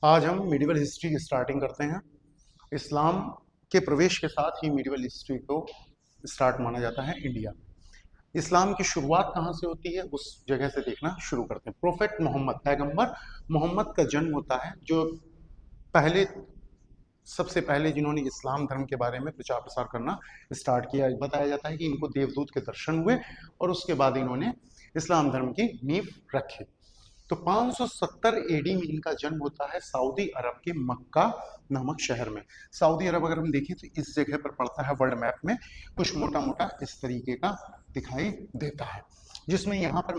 आज हम medieval history की स्टार्टिंग करते हैं। इस्लाम के प्रवेश के साथ ही मिडिवल हिस्ट्री को स्टार्ट माना जाता है इंडिया। इस्लाम की शुरुआत कहाँ से होती है उस जगह से देखना शुरू करते हैं। प्रोफेट मोहम्मद, पैगंबर मोहम्मद का जन्म होता है, जो पहले सबसे पहले जिन्होंने इस्लाम धर्म के बारे में प्रचार प्रसार करना स्टार्ट किया। बताया जाता है कि इनको देवदूत के दर्शन हुए और उसके बाद इन्होंने इस्लाम धर्म की नींव रखी। तो 570 एडी में इनका जन्म होता है सऊदी अरब के मक्का नामक शहर में। सऊदी अरब अगर हम देखें तो इस जगह पर पड़ता है वर्ल्ड मैप में, कुछ मोटा मोटा इस तरीके का दिखाई देता है, जिसमें यहाँ पर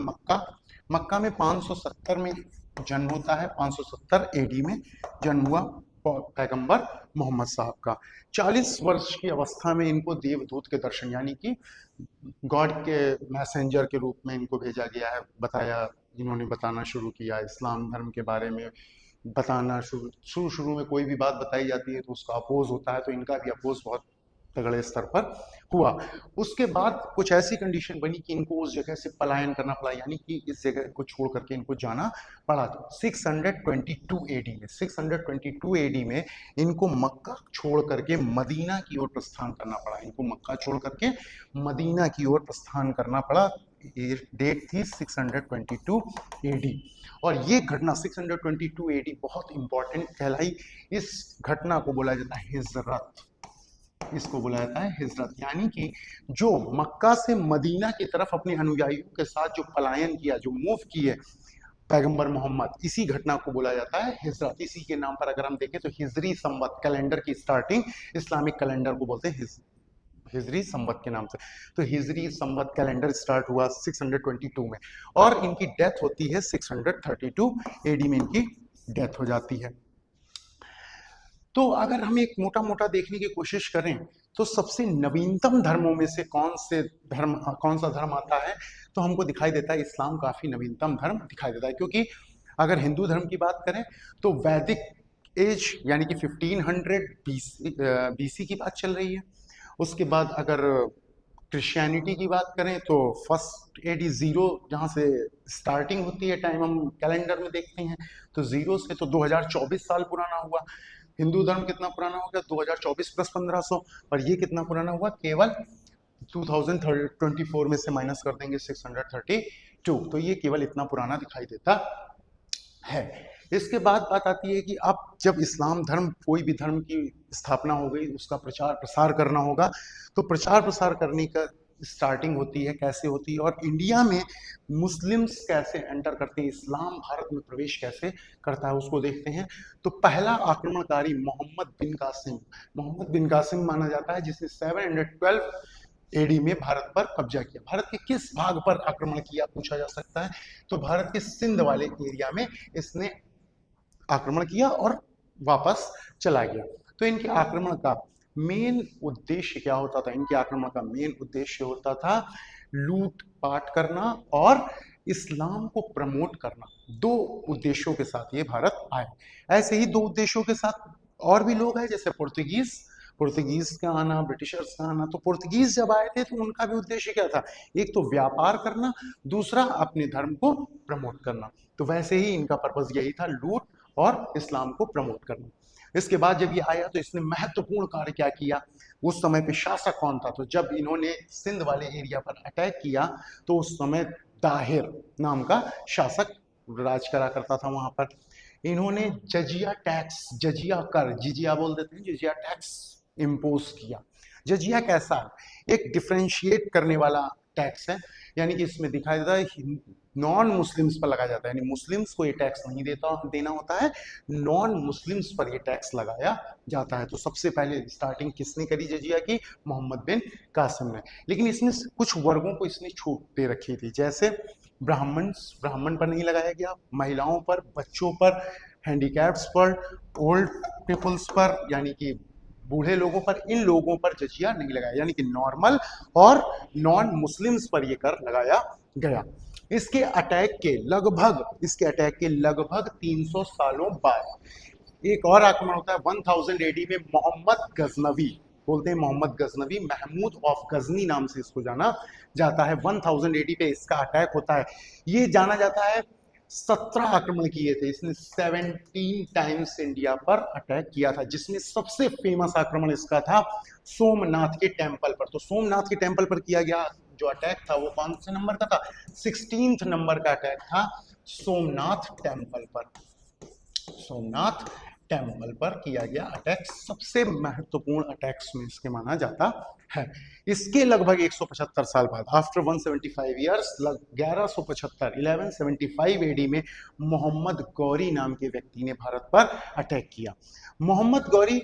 मक्का में 570 में जन्म होता है। 570 एडी में जन्म हुआ पैगंबर मोहम्मद साहब का। 40 वर्ष की अवस्था में इनको देवदूत के दर्शन, यानी कि गॉड के मैसेंजर के रूप में इनको भेजा गया है। बताया, इन्होंने बताना शुरू किया इस्लाम धर्म के बारे में। बताना शुरू में कोई भी बात बताई जाती है तो उसका अपोज होता है, तो इनका भी अपोज बहुत तगड़े स्तर पर हुआ। उसके बाद कुछ ऐसी कंडीशन बनी कि इनको उस जगह से पलायन करना पड़ा, यानी कि इस जगह को छोड़ करके इनको जाना पड़ा। 622 एडी में इनको मक्का छोड़ करके मदीना की ओर प्रस्थान करना पड़ा। इनको मक्का छोड़ करके मदीना की ओर प्रस्थान करना पड़ा। ये डेट थी 622 एडी। और ये घटना 622 एडी बहुत इंपॉर्टेंट कहलाई। इस घटना को बोला जाता है हिजरत। इसको बोला जाता है हिजरत, यानी कि जो मक्का से मदीना की तरफ अपने अनुयायियों के साथ जो पलायन किया, जो मूव किए पैगंबर मोहम्मद, इसी घटना को बोला जाता है हिजरत। इसी के नाम पर अगर हम देखें तो हिजरी संवत कैलेंडर की स्टार्टिंग इस्लामिक कैलेंडर को बोलते हैं हिजरी संवत के नाम से। तो हिजरी संवत कैलेंडर स्टार्ट हुआ 622 में और इनकी डेथ होती है 632 एडी में इनकी डेथ हो जाती है। तो अगर हम एक मोटा मोटा देखने की कोशिश करें तो सबसे नवीनतम धर्मों में से कौन सा धर्म आता है, तो हमको दिखाई देता है इस्लाम काफी नवीनतम धर्म दिखाई देता है। क्योंकि अगर हिंदू धर्म की बात करें तो वैदिक एज यानी कि 1500 बीसी की बात चल रही है। उसके बाद अगर क्रिश्चियनिटी की बात करें तो फर्स्ट एडी जीरो, जहाँ से स्टार्टिंग होती है टाइम हम कैलेंडर में देखते हैं, तो जीरो से तो 2024 साल पुराना हुआ। हिंदू धर्म कितना पुराना हो गया, 2024 प्लस 1500। और ये कितना पुराना हुआ, केवल 2024 में से माइनस कर देंगे 632, तो ये केवल इतना पुराना दिखाई देता है। इसके बाद बात आती है कि अब जब इस्लाम धर्म, कोई भी धर्म की स्थापना हो गई, उसका प्रचार प्रसार करना होगा, तो प्रचार प्रसार करने का स्टार्टिंग होती है, कैसे होती है, और इंडिया में मुस्लिम्स कैसे एंटर करते हैं, इस्लाम भारत में प्रवेश कैसे करता है, उसको देखते हैं। तो पहला आक्रमणकारी मोहम्मद बिन कासिम माना जाता है, जिसने 712 एडी में भारत पर कब्जा किया। भारत के किस भाग पर आक्रमण किया पूछा जा सकता है, तो भारत के सिंध वाले एरिया में इसने आक्रमण किया और वापस चला गया। तो इनके आक्रमण का मेन उद्देश्य क्या होता था, इनके आक्रमण का मेन उद्देश्य होता था लूट पाट करना और इस्लाम को प्रमोट करना। दो उद्देश्यों के साथ ये भारत आए। ऐसे ही दो उद्देश्यों के साथ और भी लोग हैं, जैसे पुर्तगीज का आना, ब्रिटिशर्स का आना। तो पुर्तगीज जब आए थे तो उनका भी उद्देश्य क्या था, एक तो व्यापार करना, दूसरा अपने धर्म को प्रमोट करना। तो वैसे ही इनका पर्पस यही था, लूट और इस्लाम को प्रमोट करना। इसके बाद जब ये आया तो इसने महत्वपूर्ण कार्य क्या किया, उस समय पे शासक कौन था, तो जब इन्होंने सिंध वाले एरिया पर अटैक किया तो उस समय दाहिर नाम का शासक राज करा करता था वहां पर। इन्होंने जजिया टैक्स, जजिया कर, जिजिया बोल देते हैं, जजिया टैक्स इम्पोज किया। जजिया कैसा है, एक डिफ्रेंशिएट करने वाला टैक्स है, यानी कि इसमें दिखाई देता है नॉन मुस्लिम्स पर लगाया जाता है, यानी मुस्लिम्स को ये टैक्स नहीं देना होता है, नॉन मुस्लिम्स पर ये टैक्स लगाया जाता है। तो सबसे पहले स्टार्टिंग किसने करी जजिया की, मोहम्मद बिन कासिम ने। लेकिन इसमें कुछ वर्गों को इसने छूट दे रखी थी, जैसे ब्राह्मण पर नहीं लगाया गया, महिलाओं पर, बच्चों पर, हैंडीकैप्स पर, ओल्ड पीपल्स पर यानी कि बूढ़े लोगों पर, इन लोगों पर जजिया नहीं लगाया, यानी कि नॉर्मल और नॉन मुस्लिम्स पर यह कर लगाया गया। इसके अटैक के लगभग 300 सालों बाद एक और आक्रमण होता है 1000 एडी में। मोहम्मद गजनवी, बोलते हैं मोहम्मद गजनवी, महमूद ऑफ गजनी नाम से इसको जाना जाता है। 1000 एडी पे इसका अटैक होता है। ये जाना जाता है 17 आक्रमण किए थे इसने, 17 टाइम्स इंडिया पर अटैक किया था, जिसमें सबसे फेमस आक्रमण इसका था सोमनाथ के टेम्पल पर। तो सोमनाथ के टेम्पल पर किया गया जो अटैक था वो कौन से नंबर का था? 16th नंबर का अटैक था सोमनाथ टेम्पल पर। सोमनाथ टेम्पल पर किया गया अटैक सबसे महत्वपूर्ण अटैक्स में इसके माना जाता है। इसके लगभग 175 साल बाद, आफ्टर 175 ईयर्स, 1175 1175 एडी में मोहम्मद गौरी नाम के व्यक्ति ने भारत पर अटैक किया। मोहम्मद गौरी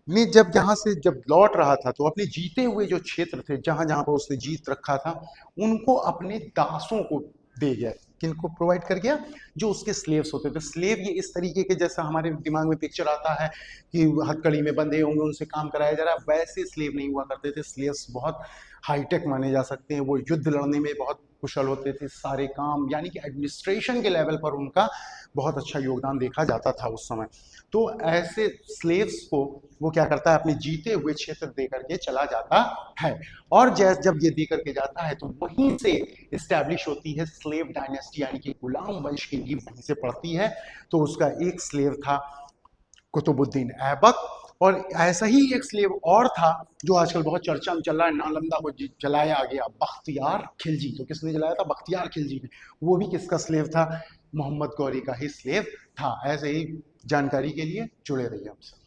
ने जब यहाँ से जब लौट रहा था तो अपने जीते हुए जो क्षेत्र थे, जहां जहां पर उसने जीत रखा था, उनको अपने दासों को दे गया। किनको प्रोवाइड कर गया? जो उसके स्लेव्स होते थे। स्लेव ये इस तरीके के, जैसा हमारे दिमाग में पिक्चर आता है कि हथकड़ी में बंधे होंगे, उनसे काम कराया जा रहा है, वैसे स्लेव नहीं हुआ करते थे। स्लेव्स बहुत हाईटेक माने जा सकते हैं, वो युद्ध लड़ने में बहुत कुशल होते थे, सारे काम यानी कि एडमिनिस्ट्रेशन के लेवल पर उनका बहुत अच्छा योगदान देखा जाता था उस समय। तो ऐसे स्लेव्स को वो क्या करता है, अपने जीते हुए क्षेत्र दे करके चला जाता है, और जब ये दे करके जाता है तो वहीं से इस्टेब्लिश होती है स्लेव डायनेस्टी, यानी कि गुलाम वंश की नींव वहीं से पड़ती है। तो उसका एक स्लेव था कुतुबुद्दीन ऐबक, और ऐसा ही एक स्लेव और था जो आजकल बहुत चर्चा में चल रहा है, नालंदा को जलाया गया, बख्तियार खिलजी। तो किसने जलाया था? बख्तियार खिलजी ने। वो भी किसका स्लेव था? मोहम्मद गौरी का ही स्लेव था। ऐसे ही जानकारी के लिए जुड़े रहिए हमसे।